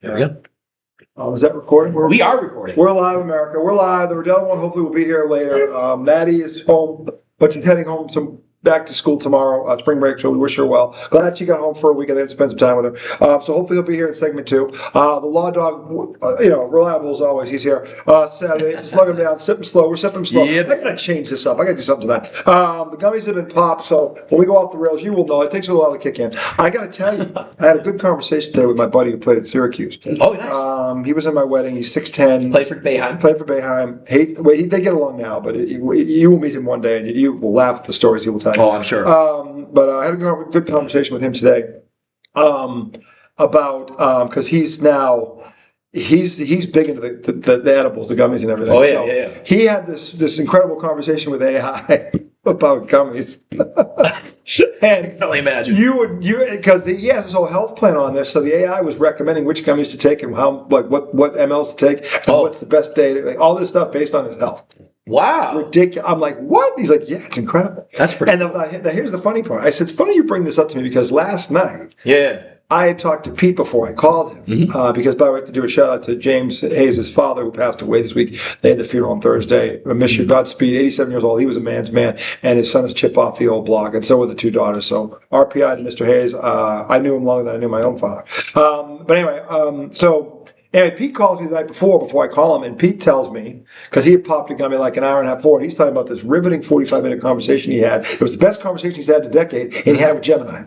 There we go. Is that recording? We are recording. We're live, America. We're live. The Riddell one hopefully will be here later. Maddie is home, but she's heading home back to school tomorrow, spring break, so we wish her well. Glad she got home for a week and then spend some time with her. So hopefully he'll be here in segment 2. The Law Dog, reliable as always, he's here. Saturday, slug him down, sip him slow. We're sipping him slow. Yep. I gotta change this up. I gotta do something tonight. The gummies have been popped, so when we go off the rails, you will know. It takes a while to kick in. I gotta tell you, I had a good conversation today with my buddy who played at Syracuse. Oh, nice. He was in my wedding. He's 6'10". Played for Boeheim. Played for Boeheim. They get along now, but you will meet him one day and you will laugh at the stories he will tell you. Oh, I'm sure. But I had a good conversation with him today about because he's big into the edibles, the gummies, and everything. Oh yeah. He had this incredible conversation with AI about gummies. And I can only imagine. Because he has his whole health plan on this, so the AI was recommending which gummies to take and what mLs to take and what's the best day, all this stuff based on his health. Wow. Ridiculous. I'm like, what? He's like, yeah, it's incredible. That's pretty cool. And here's the funny part. I said, it's funny you bring this up to me because last night, I had talked to Pete before I called him. Because, by the way, I have to do a shout out to James Hayes' father who passed away this week. They had the funeral on Thursday. Michigan, Godspeed, 87 years old. He was a man's man. And his son is Chip off the old block. And so were the 2 daughters. So RPI to Mr. Hayes. I knew him longer than I knew my own father. But anyway, Anyway, Pete calls me the night before I call him, and Pete tells me, because he had popped a gummy like an hour and a half forward, he's talking about this riveting 45-minute conversation he had. It was the best conversation he's had in a decade, and he had it with Gemini.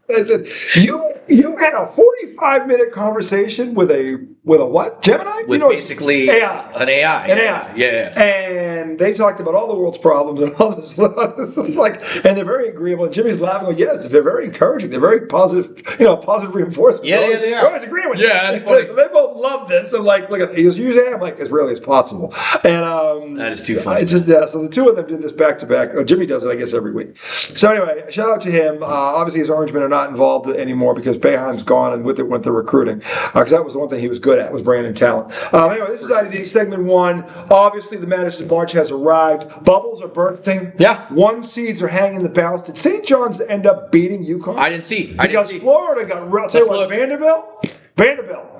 I said, you had a 45-minute conversation with a what? Gemini? With basically AI. An AI. An AI. Yeah. And they talked about all the world's problems and all this. And they're very agreeable. And Jimmy's laughing, going, yes, they're very encouraging. They're very positive, positive reinforcement. Yeah, they are. They're always agreeing with you. Yeah, that's funny. So they both love this. I'm like, look at he goes, use AI. I'm like, as rarely as possible. And that is too funny. It's just, so the two of them did this back to back. Jimmy does it, I guess, every week. So anyway, shout out to him. Obviously, his Orangemen are not involved anymore because Boeheim's gone and with it went the recruiting. Because that was the one thing he was good at, was brand and talent. Anyway, this is IDD segment 1. Obviously, the Madison March has arrived. Bubbles are bursting. Yeah. 1 seeds are hanging in the balance. Did St. John's end up beating UConn? I didn't see. Because Florida got real. I'll tell you what, Vanderbilt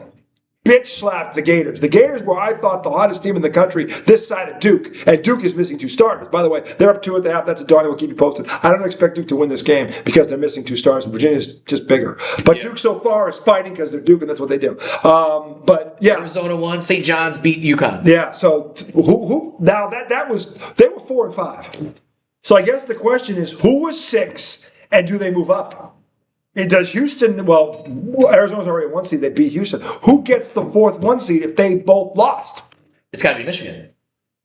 bitch slapped the Gators. The Gators were, I thought, the hottest team in the country this side of Duke. And Duke is missing 2 starters. By the way, they're up 2 at the half. That's a Donny. We'll keep you posted. I don't expect Duke to win this game because they're missing 2 stars and Virginia's just bigger. But Duke so far is fighting because they're Duke and that's what they do. But yeah. Arizona won. St. John's beat UConn. Yeah. So who now that was, they were 4 and 5. So I guess the question is, who was 6 and do they move up? Does Houston, well, Arizona's already at 1 seed. They beat Houston. Who gets the 4th 1 seed if they both lost? It's got to be Michigan.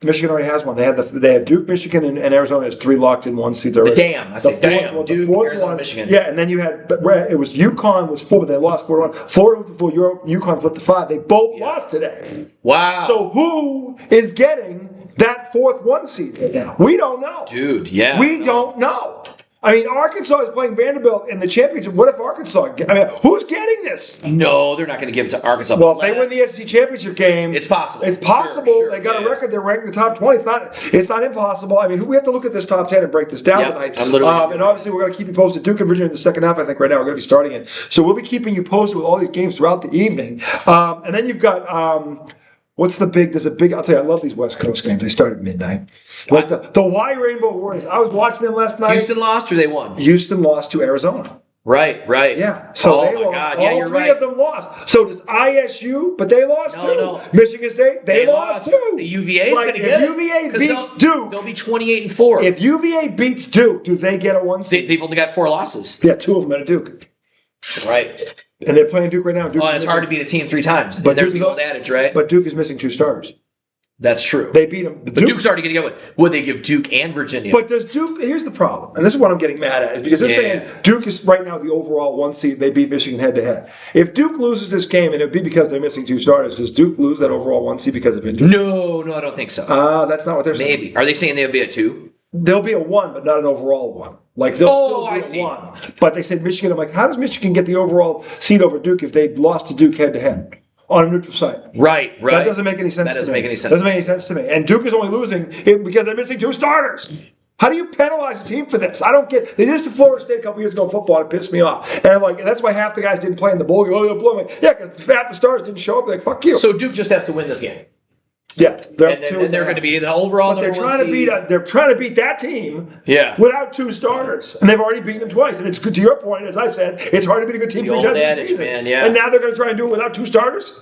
Michigan already has one. They have Duke, Michigan, and Arizona has 3 locked in 1 seeds already. Damn. Duke, Arizona, Michigan. Yeah, and then you had, it was UConn was 4, but they lost 4-1. Florida was the 4, UConn flipped to 5. They both lost today. Wow. So who is getting that 4th 1 seed right now? We don't know. Dude, yeah. We don't know. I mean, Arkansas is playing Vanderbilt in the championship. What if Arkansas? Who's getting this? No, they're not going to give it to Arkansas. Well, if they win the SEC championship game, it's possible. It's possible. Sure, they got a record. They're ranked in the top 20. It's not impossible. I mean, we have to look at this top 10 and break this down tonight. And obviously, we're going to keep you posted. Duke and Virginia in the second half. I think right now we're going to be starting it. So we'll be keeping you posted with all these games throughout the evening. And then you've got. What's the big? There's a big. I'll tell you, I love these West Coast games. They start at midnight. Like the Y Rainbow Warriors. I was watching them last night. Houston lost or they won? Houston lost to Arizona. Right. Yeah. So they lost. God. Yeah, all 3 of them lost. So does ISU, but they lost too. No. Michigan State, they lost too. The UVA is going to get it. If UVA beats Duke, they'll be 28-4. If UVA beats Duke, do they get a 1 seed? They've only got 4 losses. Yeah, 2 of them at Duke. Right. And they're playing Duke right now. And it's hard to beat a team 3 times. But there's the old adage, right? But Duke is missing 2 stars. That's true. They beat them. But Duke's already going to get one. Would they give Duke and Virginia? But does Duke, here's the problem, and this is what I'm getting mad at, is because they're saying Duke is right now the overall 1 seed, they beat Michigan head to head. If Duke loses this game, and it would be because they're missing 2 starters, does Duke lose that overall 1 seed because of injury? No, I don't think so. That's not what they're saying. Maybe. Are they saying they'll be a 2? They'll be a 1, but not an overall 1. Like, they'll still be a 1. But they said Michigan, I'm like, how does Michigan get the overall seed over Duke if they lost to Duke head to head? On a neutral site. Right. That doesn't make any sense to me. Doesn't make any sense to me. And Duke is only losing because they're missing 2 starters. How do you penalize a team for this? I don't get. They did this to Florida State a couple years ago in football, and it pissed me off. And that's why half the guys didn't play in the bowl. Oh, they're blowing. Yeah, because half the stars didn't show up. They're like, fuck you. So Duke just has to win this game. Yeah, they're going to be the overall. But they're trying to beat. They're trying to beat that team. Yeah. Without 2 starters, and they've already beaten them twice. And it's good to your point, as I've said, it's hard to beat a good team 3 times in the season. Man, yeah. And now they're going to try and do it without 2 starters.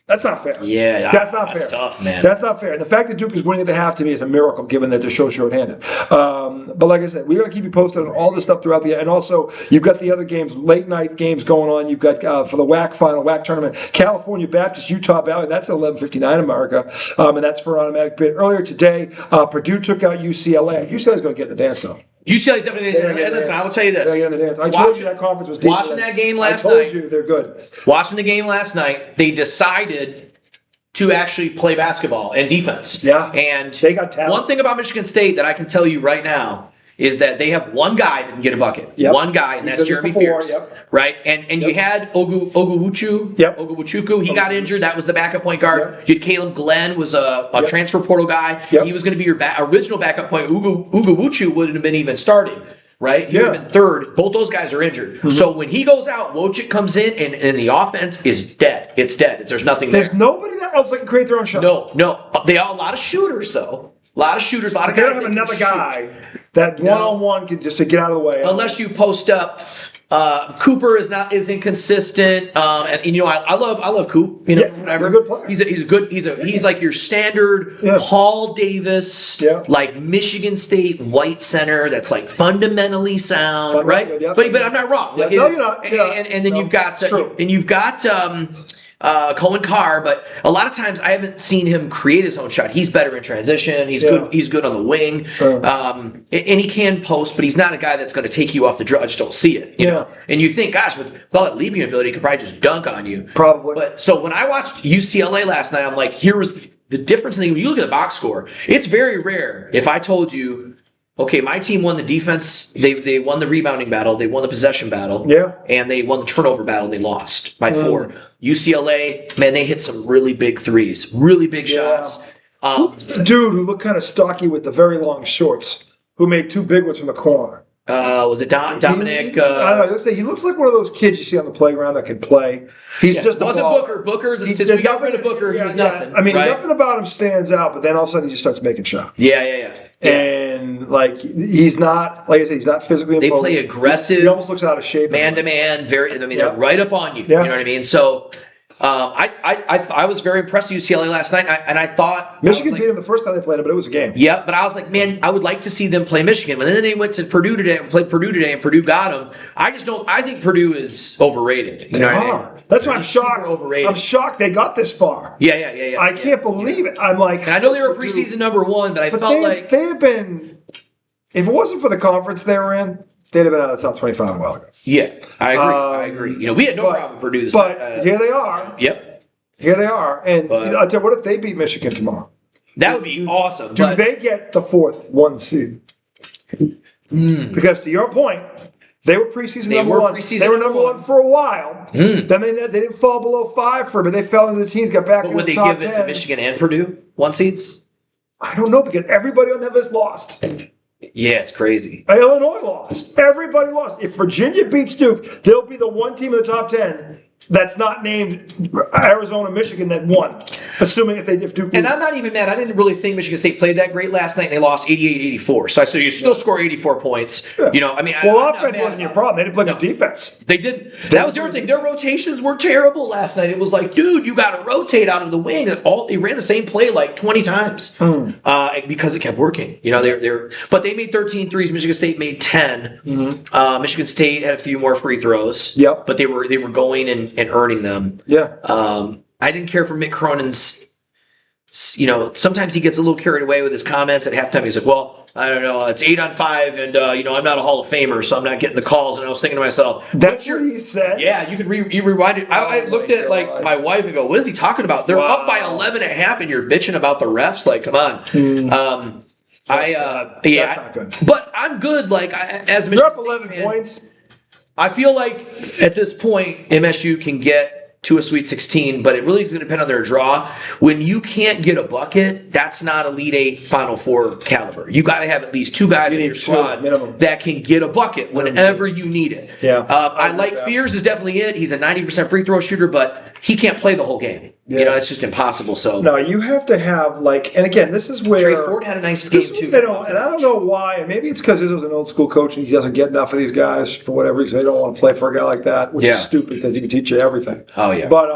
That's not fair. Yeah, that's not fair. That's tough, man. That's not fair. And the fact that Duke is winning at the half to me is a miracle, given that they're so short-handed. But like I said, we're going to keep you posted on all this stuff throughout the year. And also, you've got the other games, late-night games going on. You've got, for the WAC final, WAC tournament, California Baptist, Utah Valley. That's at 11:59 America. And that's for an automatic bid. Earlier today, Purdue took out UCLA. UCLA's going to get in the dance, though. UCLA's definitely. Listen, I will tell you this. I told you that conference was deep. Watching that game last night. I told you they're good. Watching the game last night, they decided to actually play basketball and defense. Yeah. And they got talent. One thing about Michigan State that I can tell you right now is that they have one guy that can get a bucket. Yep. One guy, and that's Jeremy Pierce. Yep. Right? And you had Oguwuchukwu. He got injured. That was the backup point guard. Yep. You had Caleb Glenn, was a transfer portal guy. Yep. He was going to be your original backup point. Oguwuchukwu wouldn't have been even starting. Right? He would have been third. Both those guys are injured. Mm-hmm. So when he goes out, Wojcik comes in, and the offense is dead. It's dead. There's nothing there. There's nobody else that can create their own shot. No. They are a lot of shooters, though. A lot of shooters. A lot of guys. They don't have another guy that one-on-one can just to get out of the way. Unless you post up. Cooper is inconsistent. And you know, I love Coop. You know, whatever. He's a good player. He's like your standard Paul Davis, like Michigan State white center that's like fundamentally sound, right? But I'm not wrong. Like, no, you're not. And then you've got Cohen Carr, but a lot of times I haven't seen him create his own shot. He's better in transition. He's good. He's good on the wing, and he can post, but he's not a guy that's going to take you off the draw. I just don't see it. You know? And you think, gosh, with all that leaping ability, he could probably just dunk on you. Probably. But so when I watched UCLA last night, I'm like, here was the difference. When you look at the box score, it's very rare if I told you, okay, my team won the defense. They won the rebounding battle. They won the possession battle. Yeah. And they won the turnover battle. And they lost by 4. UCLA, man, they hit some really big threes, really big shots. Who's the dude who looked kind of stocky with the very long shorts, who made 2 big ones from the corner? Was it Dominic? I don't know. He looks like one of those kids you see on the playground that can play. He's just a wasn't ball. Booker. Since we got rid of Booker, he was nothing. I mean, nothing about him stands out, but then all of a sudden he just starts making shots. Yeah. And he's not, like I said, he's not physically imposing. They play aggressive. He almost looks out of shape. Man to man. They're right up on you. You know what I mean? So I was very impressed with UCLA last night, and I thought Michigan beat them the first time they played them, but it was a game. Yeah, but I was like, man, I would like to see them play Michigan. But then they went to Purdue today and played Purdue today, and Purdue got them. I think Purdue is overrated. They are. That's why I'm shocked. Overrated. I'm shocked they got this far. Yeah. I can't believe it. I'm like, and I know they were preseason number 1, but I felt like they have been. If it wasn't for the conference they were in, they'd have been out of the top 25 a while ago. Yeah, I agree. You know, we had no problem with Purdue. But here they are. Yep. Here they are. And I'll tell you, what if they beat Michigan tomorrow? That would be awesome. Do they get the 4th 1 seed? Because to your point, they were preseason number 1. They were number 1 for a while. Then they didn't fall below 5 for a bit. They fell into the teams, got back in the top 10. Would they give it to Michigan and Purdue 1 seeds? I don't know, because everybody on that list lost. Yeah, it's crazy. Illinois lost. Everybody lost. If Virginia beats Duke, they'll be the one team in the top 10 that's not named Arizona, Michigan that won, assuming if Duke. And I'm not even mad. I didn't really think Michigan State played that great last night, and they lost 88-84. So you still score 84 points. Yeah. You know, I mean, offense wasn't your problem. They didn't play good defense. They did. That was the other thing. Their rotations were terrible last night. It was like, dude, you got to rotate out of the wing. They ran the same play like 20 times because it kept working. You know, but they made 13 threes. Michigan State made 10. Michigan State had a few more free throws. Yep. But they were going and earning them. Yeah. I didn't care for Mick Cronin's. You know, sometimes he gets a little carried away with his comments at halftime. He's like, well, I don't know, it's 8 on 5, and you know, I'm not a Hall of Famer, so I'm not getting the calls. And I was thinking to myself, that's what he said. Yeah, you could rewind it. I looked at like my wife and go, what is he talking about? They're up by 11 and a half, and you're bitching about the refs. Like, come on. That's not good. But I'm good. Like, as you're up 11 points. I feel like at this point, MSU can get to a Sweet 16, but it really is going to depend on their draw. When you can't get a bucket, that's not Elite 8 Final Four caliber. You got to have at least 2 guys in your squad that can get a bucket whenever you need it. Yeah, I like Fears is definitely it. He's a 90% free throw shooter, but he can't play the whole game. Yeah. It's just impossible. So no, you have to have and again, this is where Trey Ford had a nice game too. And I don't know why. And maybe it's because this was an old school coach and he doesn't get enough of these guys for whatever reason. They don't want to play for a guy like that, which is stupid because he can teach you everything. Oh yeah. But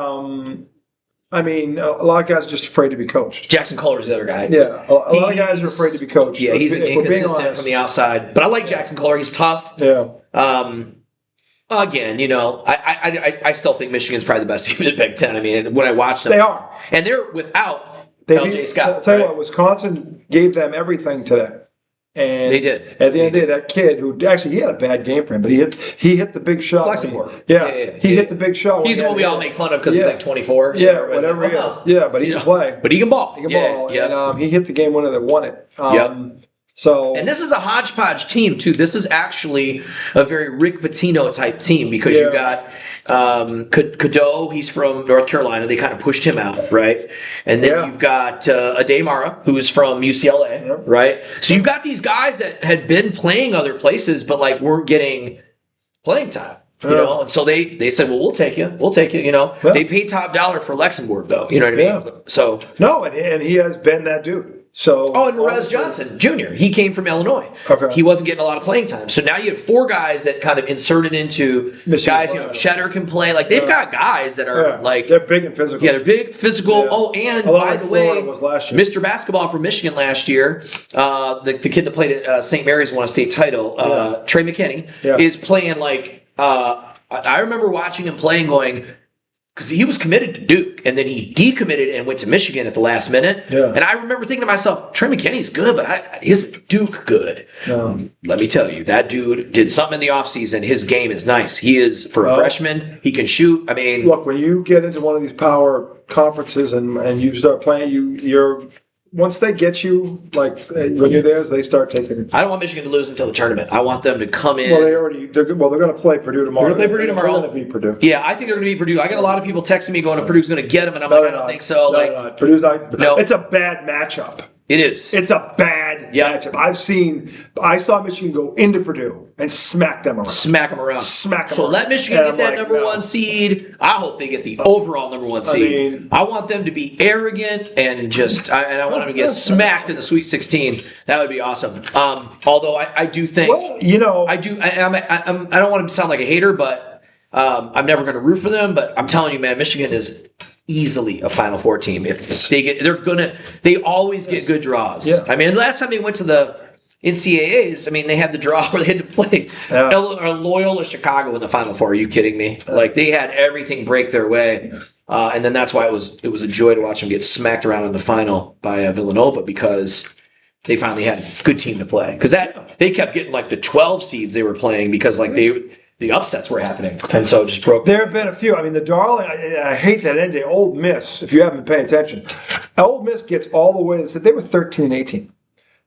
I mean, a lot of guys are just afraid to be coached. Jackson Culler's the other guy. Yeah, a lot of guys are afraid to be coached. Yeah, he's inconsistent from the outside. But I like Jackson Culler. He's tough. Yeah. Again, I still think Michigan's probably the best team in the Big Ten. I mean, when I watch them, they are, and they're without LJ Scott. I'll tell you what, Wisconsin gave them everything today, and they did. At the end of the day, that kid who actually he had a bad game for him, but he hit the big shot. He hit the big shot. He's the one we all make fun of because he's like 24. Yeah, whatever he is. Yeah, but he can play. But he can ball. He can ball. And he hit the game winner that won it. And this is a hodgepodge team too. This is actually a very Rick Pitino type team because you got Cadeau. He's from North Carolina. They kind of pushed him out, right? And then you've got Ade Mara, who is from UCLA, right? So you've got these guys that had been playing other places, but weren't getting playing time. You know, and so they said, well, we'll take you. They paid top dollar for Luxembourg, though. You know what I mean? So no, and he has been that dude. So and Perez Johnson Jr. He came from Illinois. Okay. He wasn't getting a lot of playing time. So now you have 4 guys that kind of inserted into Michigan guys. Cheddar can play. They've got guys that are they're big and physical. Yeah, they're big, physical. Yeah. Oh, and by the way, Mr. Basketball from Michigan last year, the kid that played at St. Mary's won a state title, Trey McKinney, is playing I remember watching him play and going, because he was committed to Duke, and then he decommitted and went to Michigan at the last minute. Yeah. And I remember thinking to myself, Trey McKinney's good, but is Duke good? No. Let me tell you, that dude did something in the offseason. His game is nice. He is, for a freshman, he can shoot. I mean, look, when you get into one of these power conferences and you start playing, you're once they get you, when you're there, they start taking. I don't want Michigan to lose until the tournament. I want them to come in. Well, they're going to play Purdue tomorrow. They're going to play Purdue tomorrow. They're going to beat Purdue. Yeah, I think they're going to beat Purdue. I got a lot of people texting me going, Purdue's going to get them, and I'm I don't think so. No, Purdue's not. No. It's a bad matchup. It is. It's a bad matchup. I saw Michigan go into Purdue and smack them around. So let Michigan get that number 1 seed. I hope they get the overall number 1 seed. I want them to be arrogant and I want them to get smacked in the Sweet 16. That would be awesome. Although I do think, I don't want to sound like a hater, but I'm never going to root for them. But I'm telling you, man, Michigan is easily a Final Four team. If they always get good draws. Yeah. I mean, the last time they went to the NCAAs, I mean, they had the draw where they had to play Loyola Chicago in the Final Four. Are you kidding me? They had everything break their way. And then that's why it was a joy to watch them get smacked around in the final by Villanova, because they finally had a good team to play. Because they kept getting the 12 seeds they were playing because the upsets were happening, and so it just broke. There have been a few. I mean, the darling. I hate that ending. Old Miss. If you haven't been paying attention, Old Miss gets all the way. They were 13-18.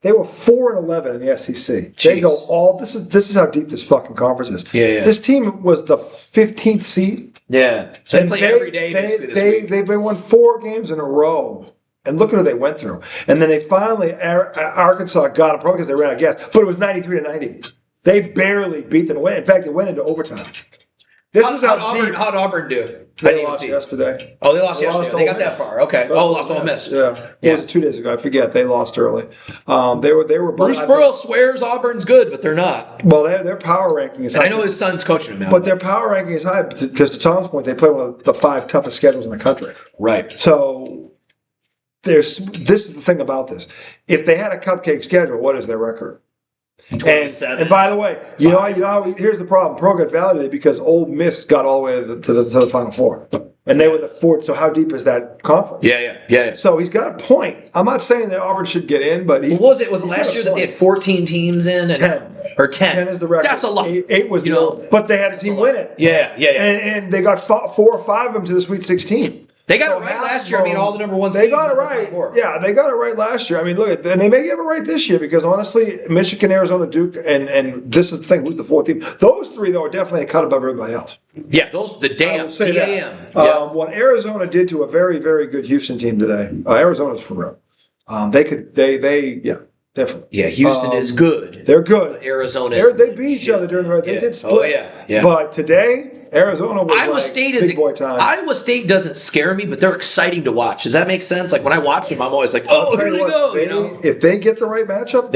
They were 4-11 in the SEC. Jeez. They go all. This is how deep this fucking conference is. Yeah. This team was the 15th seed. Yeah. So they play every day. They won 4 games in a row. And look at what they went through. And then they finally, Arkansas got them probably because they ran out of gas. But it was 93-90. They barely beat them away. In fact, they went into overtime. How'd Auburn do? They lost yesterday. Oh, they lost yesterday. They got that far. Okay. Lost Ole Miss. Yeah. It was 2 days ago. I forget. They lost early. They were. Bruce Pearl swears Auburn's good, but they're not. Well, their power ranking is high. I know his son's coaching them now. But their power ranking is high because, to Tom's point, they play one of the 5 toughest schedules in the country. Right. So this is the thing about this. If they had a cupcake schedule, what is their record? And by the way, you know, here's the problem. Pro got validated because Ole Miss got all the way to the Final Four, and they were the 4th. So how deep is that conference? Yeah. So he's got a point. I'm not saying that Auburn should get in, but what was it? Was it last year that they had 14 teams in? 10 or 10? 10 is the record. That's a lot. 8 was but they had a team win it. Yeah. And they got 4 or 5 of them to the Sweet 16. They got it right last year. I mean, all the number one seeds. They got it right. Yeah, they got it right last year. I mean, look, and they may get it right this year because honestly, Michigan, Arizona, Duke, and this is the thing, who's the fourth team? Those three, though, are definitely a cut above everybody else. Yeah, the damn. What Arizona did to a very, very good Houston team today, Arizona's for real. Definitely. Yeah, Houston is good. They're good. Arizona they beat each other during the road. They did split. Oh, yeah. But today, Arizona was Iowa State big boy time. Iowa State doesn't scare me, but they're exciting to watch. Does that make sense? Like when I watch them, I'm always like, oh, here they go. If they get the right matchup,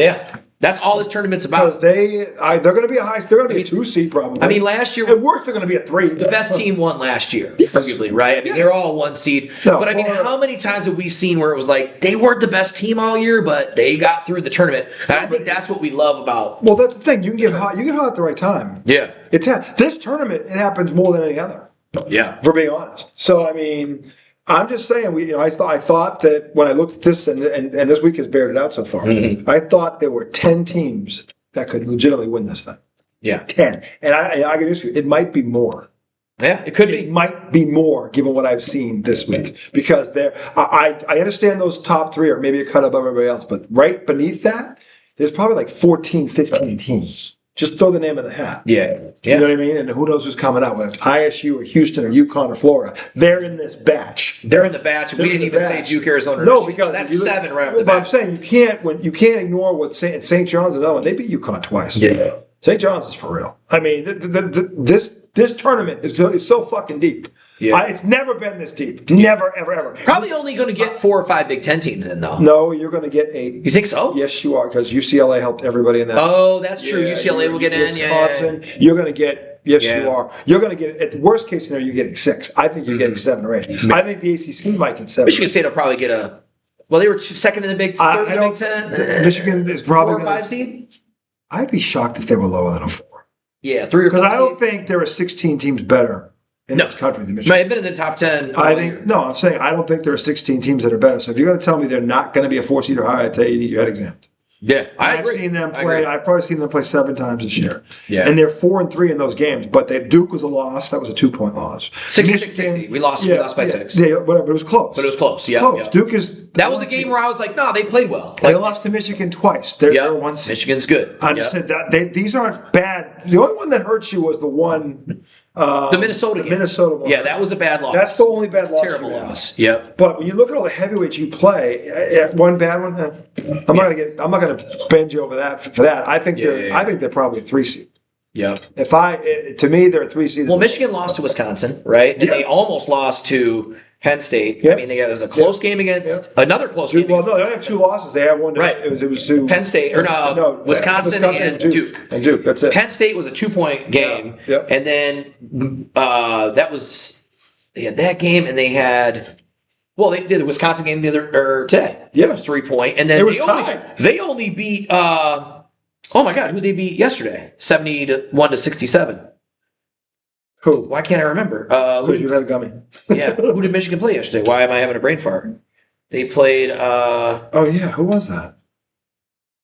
that's all this tournament's about. Because they're going to be they're going to be a 2 seed probably. I mean, last year at worst they're going to be a 3. The best team won last year, arguably, right? I mean, they're all 1 seed. No, but I mean, how many times have we seen where it was like they weren't the best team all year, but they got through the tournament? And I think that's what we love about. Well, that's the thing. You can get hot. You get hot at the right time. Yeah. This tournament, it happens more than any other. Yeah. For being honest. So I mean, I'm just saying. I thought that when I looked at this, and this week has bared it out so far. Mm-hmm. I thought there were 10 teams that could legitimately win this thing. Yeah. 10, and I can just it might be more. Yeah, it could be. It might be more given what I've seen this week because I understand those top 3 are maybe a cut above everybody else, but right beneath that, there's probably like 14, 15 teams. Just throw the name in the hat. Yeah. You know what I mean? And who knows who's coming out, whether it's ISU or Houston or UConn or Florida. They're in this batch. We didn't even say Duke, Arizona. No, because that's 7 right off the bat. But I'm saying you can't ignore what St. John's another one. They beat UConn twice. Yeah. St. John's is for real. I mean, this tournament is so fucking deep. Yeah. It's never been this deep. Never, ever, ever. Probably only going to get 4 or 5 Big Ten teams in, though. No, you're going to get 8. You think so? Yes, you are, because UCLA helped everybody in that. Oh, that's true. UCLA will get in. Wisconsin, you're going to get. Yes, you are. You're going to get, at the worst case scenario, you're getting 6. I think you're getting 7 or 8. I think the ACC might get 7. Michigan State will probably get they were second in the Big Ten. Michigan is probably 4 or 5 seed? I'd be shocked if they were lower than a 4. Yeah, 3 or 4. Because I don't think there are 16 teams better in this country than Michigan. Might have been in the top 10. I'm saying I don't think there are 16 teams that are better. So if you're going to tell me they're not going to be a 4 seed or higher, I tell you need your head examined. Yeah, I've seen them play. I've probably seen them play 7 times this year. Yeah, and they're 4-3 in those games. But Duke was a loss. That was a 2-point loss. 66-60. We lost by 6. Yeah, whatever. It was close. But it was close. Yeah, close. Yeah. Duke is. That was a game where I was like, no, they played well. They lost to Michigan twice. They're 1 seed. Michigan's good. I just said that these aren't bad. The only one that hurts you was the one. The Minnesota game. Minnesota one. Yeah, that was a bad loss. That's the only bad loss. Terrible loss. Yep. But when you look at all the heavyweights you play, one bad one, I'm not gonna bend you over that for that. I think they're probably a 3 seed. Yeah. To me, they're a 3 seed. Well, Michigan lost to Wisconsin, right? And they almost lost to Penn State. Yep. I mean, there was a close game against another close game. Well, no, they have 2 losses. They have one. Right. It was to Penn State Wisconsin and Duke. And Duke. That's it. Penn State was a 2-point game, and then that was that game, and they had. Well, they did the Wisconsin game today. Yeah, it was 3-point, and then it was tied. They only beat. Oh my God, who they beat yesterday? 71-67. Who? Why can't I remember? Because you had a gummy. Yeah. Who did Michigan play yesterday? Why am I having a brain fart? They played. Oh yeah, who was that?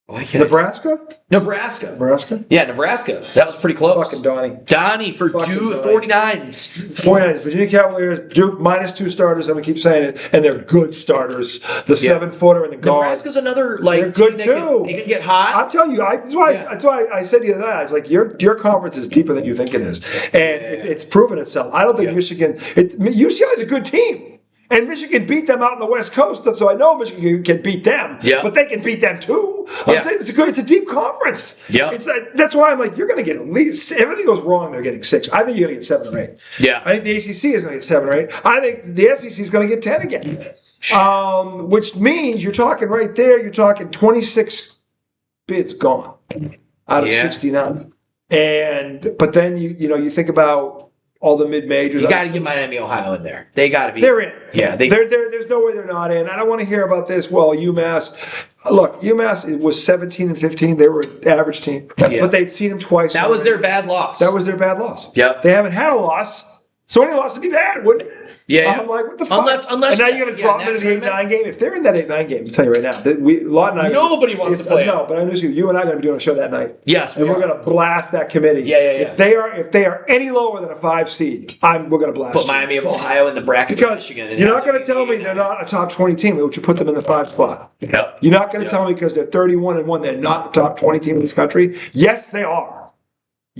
Why can't Nebraska? Nebraska? Yeah, Nebraska. That was pretty close. Fucking Donny. Donny for Duke, 49s. 49s. Virginia Cavaliers, Duke -2 starters, I'm going to keep saying it, and they're good starters. The 7-footer and the guard. Nebraska's another, they're good too. They can get hot. I'm telling you, that's why I said the other night, I was like, your conference is deeper than you think it is. And it's proven itself. I don't think Michigan, UCLA is a good team. And Michigan beat them out on the West Coast, so I know Michigan can beat them. Yeah. But they can beat them too. I'm saying it's a deep conference. Yeah. That's why I'm like, you're going to get at least, if everything goes wrong, they're getting 6. I think you're going to get 7 or 8. Yeah. I think the ACC is going to get 7 or 8. I think the SEC is going to get 10 again. Which means you're talking right there, you're talking 26 bids gone out of 69. But then you think about all the mid-majors. You got to get Miami, Ohio in there. They got to be. They're in. Yeah. There's no way they're not in. I don't want to hear about this. Well, UMass. Look, UMass was 17-15. They were an average team. Yeah. But they'd seen them twice. That was their bad loss. That was their bad loss. Yep. They haven't had a loss. So any loss would be bad, wouldn't it? Yeah. I'm like, what the fuck? Unless and now you're going to drop them in the 8-9 game? If they're in that 8-9 game, I'll tell you right now, Lot and I... Nobody wants to play. No, but I know you and I are going to be doing a show that night. Yes, and we're going to blast that committee. Yeah. If they are any lower than a 5 seed, we're going to blast. Put Miami of Ohio in the bracket because Michigan. You're not going to tell me they're not a top 20 team, which you put them in the 5 spot. Yep. You're not going to tell me because they're 31-1, they're not the top 20 team in this country. Yes, they are.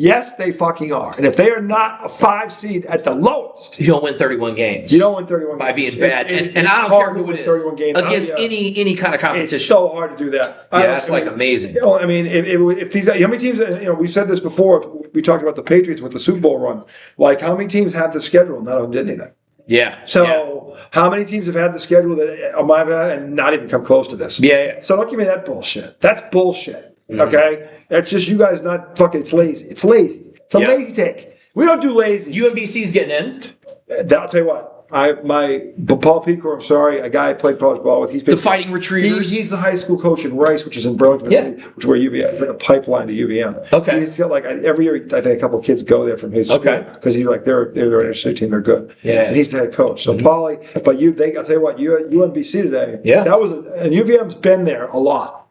Yes, they fucking are. And if they are not a 5 seed at the lowest, you don't win 31 games. You don't win 31 by games. being bad. And I don't care who it is. 31 games against any kind of competition. It's so hard to do that. Yeah, it's amazing. You know, I mean, if these, how many teams? We've said this before. We talked about the Patriots with the Super Bowl run. Like, how many teams have the schedule? None of them did anything. Yeah. So how many teams have had the schedule that and not even come close to this? Yeah. So don't give me that bullshit. That's bullshit. Mm-hmm. Okay, that's just you guys not fucking. It's lazy. It's lazy. It's a lazy take. We don't do lazy. UMBC's getting in. I'll tell you what. Paul Pecor, I'm sorry, a guy I played college ball with. He's the Fighting Retrievers. He's the high school coach in Rice, which is in Burlington City, which is where UVM. It's like a pipeline to UVM. Okay. He's got every year, I think a couple of kids go there from his school because he's they're their inner team. They're good. Yeah. And he's the head coach. So Paulie, but I'll tell you what, UMBC today. Yeah. And UVM's been there a lot.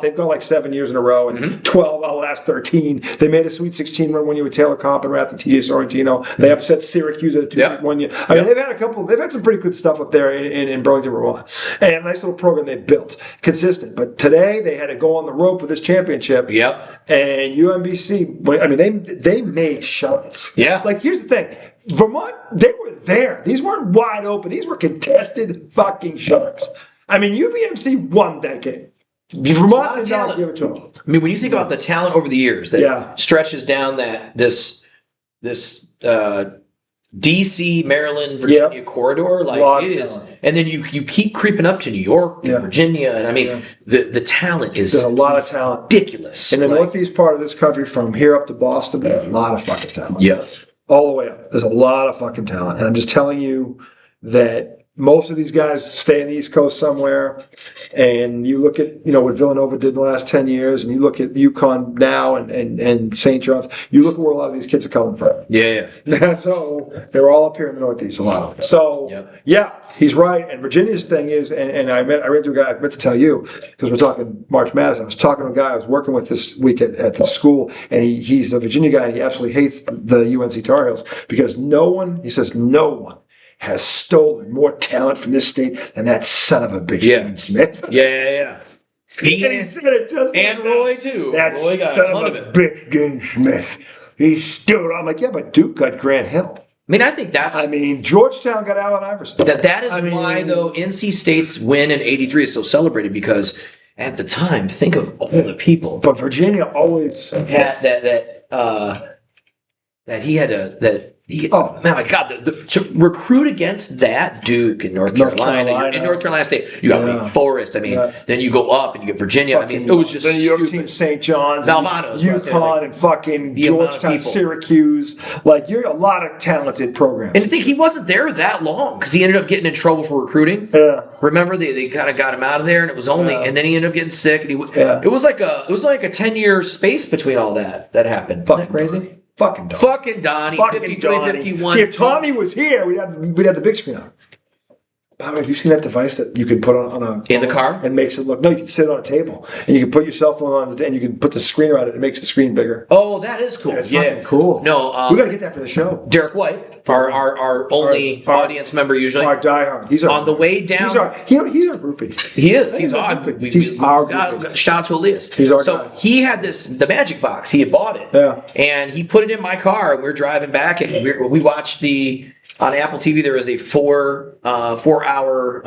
They've gone 7 years in a row, and 12 out of the last 13. They made a Sweet 16 run one year with Taylor Compenrath and TJ Sorrentino. They upset Syracuse at the 1 year. I mean, they've had some pretty good stuff up there in Burlington, Vermont. And a nice little program they built. Consistent. But today, they had to go on the rope with this championship. Yep. And UMBC, I mean, they made shots. Yeah. Here's the thing. Vermont, they were there. These weren't wide open. These were contested fucking shots. I mean, UBMC won that game. Vermont did not give it to them. I mean, when you think about the talent over the years that stretches down this DC, Maryland, Virginia corridor, it is, and then you keep creeping up to New York, and Virginia, and I mean the talent is there's a lot of talent, ridiculous in the northeast part of this country, from here up to Boston. There's a lot of fucking talent. Yeah, all the way up. There's a lot of fucking talent, and I'm just telling you that. Most of these guys stay in the East Coast somewhere, and you look at what Villanova did in the last 10 years, and you look at UConn now and St. John's. You look at where a lot of these kids are coming from. Yeah. So they're all up here in the Northeast, a lot of them. So he's right. And Virginia's thing is, and I ran to a guy. I meant to tell you because we're talking March Madness. I was talking to a guy I was working with this week at the school, and he's a Virginia guy, and he absolutely hates the UNC Tar Heels because no one has stolen more talent from this state than that son of a bitch, Dean Smith. Yeah. He said it just and like Roy, too. That Roy got son a ton of a bitch, Dean Smith. He stole. I'm like, yeah, but Duke got Grant Hill. I mean, I think that's... I mean, Georgetown got Allen Iverson. That is why, though, NC State's win in '83 is so celebrated because at the time, think of all the people. But Virginia always had my God! To recruit against that Duke in North Carolina. In North Carolina State, you got Wake Forest. I mean, then you go up and you get Virginia. I mean, it was just the New York team, St. John's, Valvano, UConn, and fucking Georgetown, Syracuse. You're a lot of talented programs. And I think he wasn't there that long because he ended up getting in trouble for recruiting. Yeah, remember they kind of got him out of there, and it was only, and then he ended up getting sick. And it was like a 10-year space between all that happened. Isn't that crazy? Fucking Donny. Fucking Donny. Fucking 53, Donny. 51. See, if Tommy was here, we'd have the big screen on. By the way, have you seen that device that you can put on a in the car and makes it look? No, you can sit it on a table and you can put your cell phone on and you can put the screen around it. It makes the screen bigger. Oh, that is cool. It's fucking cool. No, we gotta get that for the show. Derek White, our only audience member usually. Our diehard. He's on the way down. He's our groupie. He is. He's our groupie. Shout out to Elias. He's our guy. He had the Magic Box. He had bought it. Yeah. And he put it in my car. And we were driving back, and we watched on Apple TV. There was a 4-hour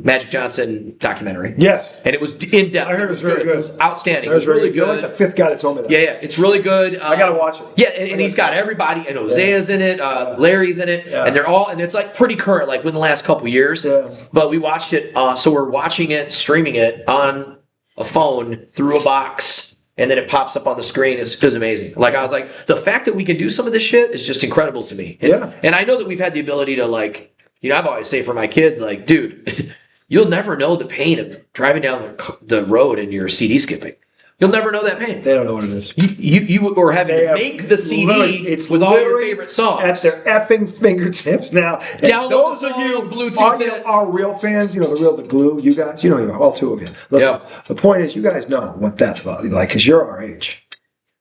Magic Johnson documentary. Yes. And it was in depth. I heard it was very good. It was outstanding. It was really good. You're good. like the fifth guy that told me that. Yeah. It's really good. I gotta watch it. Yeah, and he's got everybody. And Osea's in it. Larry's in it. Yeah. And they're all, and it's pretty current, within the last couple years. Yeah. But we watched it. So we're watching it, streaming it on a phone through a box. And then it pops up on the screen. It's amazing. I was like, the fact that we can do some of this shit is just incredible to me. And I know that we've had the ability to I've always say for my kids, dude, you'll never know the pain of driving down the road and you're CD skipping. You'll never know that pain. They don't know what it is. You or having to make the CD with all your favorite songs at their effing fingertips now. Download those of you Bluetooth are real fans. You know the glue. You guys, you know, all two of you. Listen, the point is, you guys know what that's like because you're our age.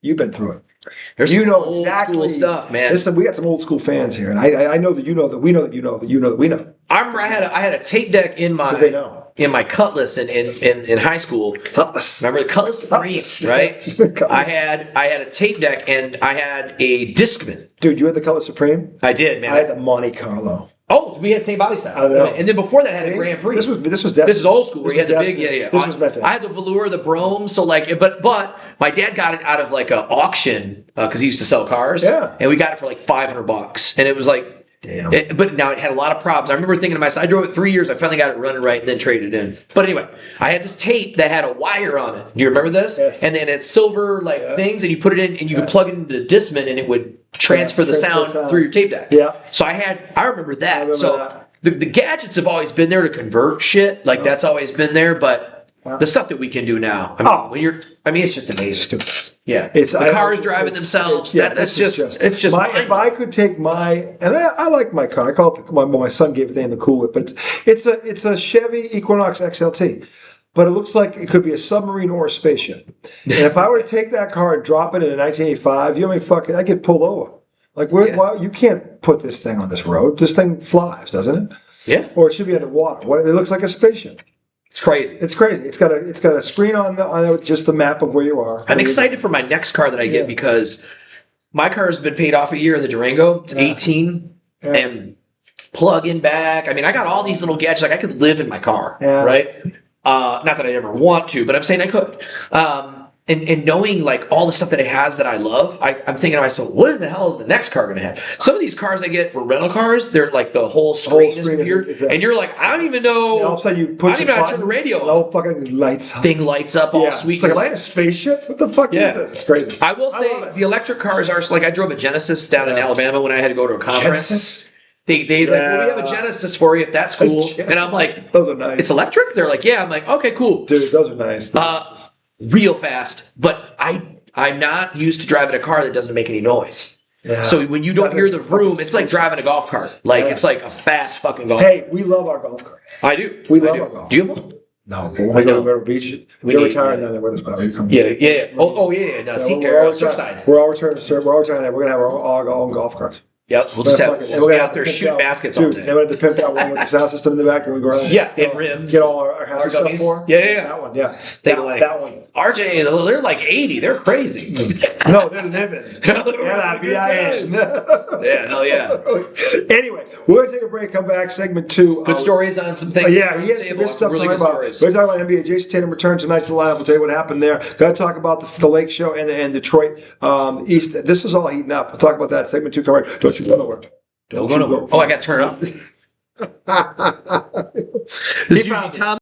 You've been through it. There's you know exactly old school stuff, man. Listen, we got some old school fans here, and I know that you know that we know that you know that you know that we know. I remember I had a tape deck in my Cutlass in high school. Cutlass. Remember the Cutlass Supreme, right? I had a tape deck and I had a Discman. Dude, you had the Cutlass Supreme? I did, man. I had the Monte Carlo. Oh, we had the same body style. And then before that, I had a Grand Prix. This was This is old school. Where you had the big, This was meant to. I had the velour, the Brome. So but my dad got it out of like an auction because he used to sell cars. Yeah. And we got it for like $500, and it was like. Damn. But now it had a lot of problems. I remember thinking to myself, I drove it 3 years. I finally got it running right and then traded it in. But anyway, I had this tape that had a wire on it. Do you remember this? Yeah. And then it's silver things, and you put it in, and you could plug it into the Discman, and it would transfer the sound through your tape deck. Yeah. So I remember that. The gadgets have always been there to convert shit. Like that's always been there, but the stuff that we can do now. It's just amazing. Yeah, the cars driving themselves. That's just if I could take and I like my car. I call it my son gave it the name the Cool Whip, but it's a Chevy Equinox XLT. But it looks like it could be a submarine or a spaceship. And if I were to take that car and drop it in 1985, you know how many I get pulled over. Like, why, you can't put this thing on this road. This thing flies, doesn't it? Yeah. Or it should be underwater. It looks like a spaceship. It's crazy. It's crazy. It's got a screen on it with just the map of where you are. I'm excited for my next car that I get because my car has been paid off a year, the Durango. It's 18 and plug in back. I mean, I got all these little gadgets. Like I could live in my car, right? Not that I ever want to, but I'm saying I could. And knowing like all the stuff that it has that I love, I'm thinking to myself, what in the hell is the next car going to have? Some of these cars I get for rental cars, they're like the whole screen is weird, and you're like, I don't even know. And all of a sudden you push I don't even know how to turn the radio. The whole fucking lights up. Thing lights up all sweet. It's like, am I in a spaceship? What the fuck is this? It's crazy. I will say the electric cars are like I drove a Genesis down in Alabama when I had to go to a conference. Genesis? They like, well, we have a Genesis for you if that's cool. And I'm like, those are nice. It's electric? They're like, yeah. I'm like, okay, cool. Dude, those are nice. Real fast, but I'm not used to driving a car that doesn't make any noise. Yeah. So when you don't hear the vroom, it's like driving a golf cart. Like it's like a fast fucking golf cart. Hey, we love our golf cart. I do. We love our golf cart. Do you have one? No, but when we go to Myrtle Beach, you're retiring down there with us, pal. You come. Yeah. Oh, yeah. No, Surfside. We're all returning there. We're going to have our own golf carts. Yep, we'll just be out there shooting baskets all day. Then we have the pimped out one with the sound system in the back, and we go around. Yeah, and rims. Get all our happy stuff for. Yeah. That one, yeah. That one. RJ, they're like 80. They're crazy. No, they're living. L-I-V-I-N. Yeah. Anyway, we're going to take a break, come back, segment 2. Good stories on some things. He has some good stuff to talk about. We're talking about NBA. Jason Tatum returns tonight to the lineup. We'll tell you what happened there. Got to talk about the Lake Show and Detroit East. This is all heating up. We'll talk about that. Segment 2 coming right. Don't you go nowhere. Don't go nowhere. Oh, I got to turn it up. This is usually Tom.